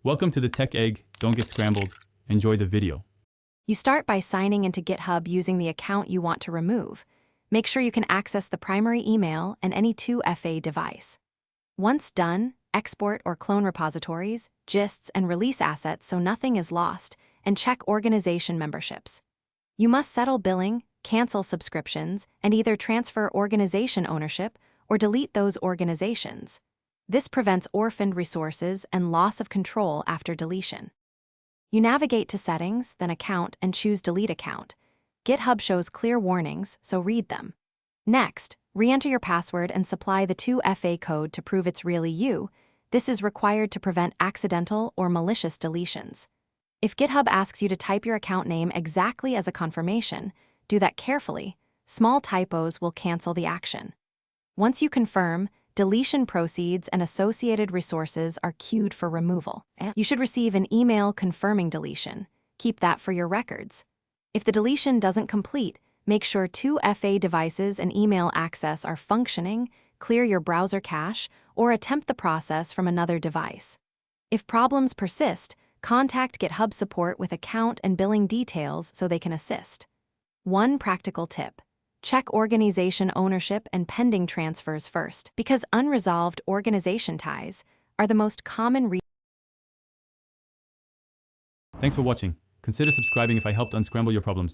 Welcome to the Tech Egg. Don't get scrambled. Enjoy the video. You start by signing into GitHub using the account you want to remove. Make sure you can access the primary email and any 2FA device. Once done, export or clone repositories, gists, and release assets so nothing is lost, and check organization memberships. You must settle billing, cancel subscriptions, and either transfer organization ownership or delete those organizations. This prevents orphaned resources and loss of control after deletion. You navigate to Settings, then Account, and choose Delete Account. GitHub shows clear warnings, so read them. Next, re-enter your password and supply the 2FA code to prove it's really you. This is required to prevent accidental or malicious deletions. If GitHub asks you to type your account name exactly as a confirmation, do that carefully. Small typos will cancel the action. Once you confirm, deletion proceeds and associated resources are queued for removal. You should receive an email confirming deletion. Keep that for your records. If the deletion doesn't complete, make sure 2FA devices and email access are functioning, clear your browser cache, or attempt the process from another device. If problems persist, contact GitHub support with account and billing details so they can assist. One practical tip: check organization ownership and pending transfers first, because unresolved organization ties are the most common reason. Thanks for watching. Consider subscribing if I helped unscramble your problems.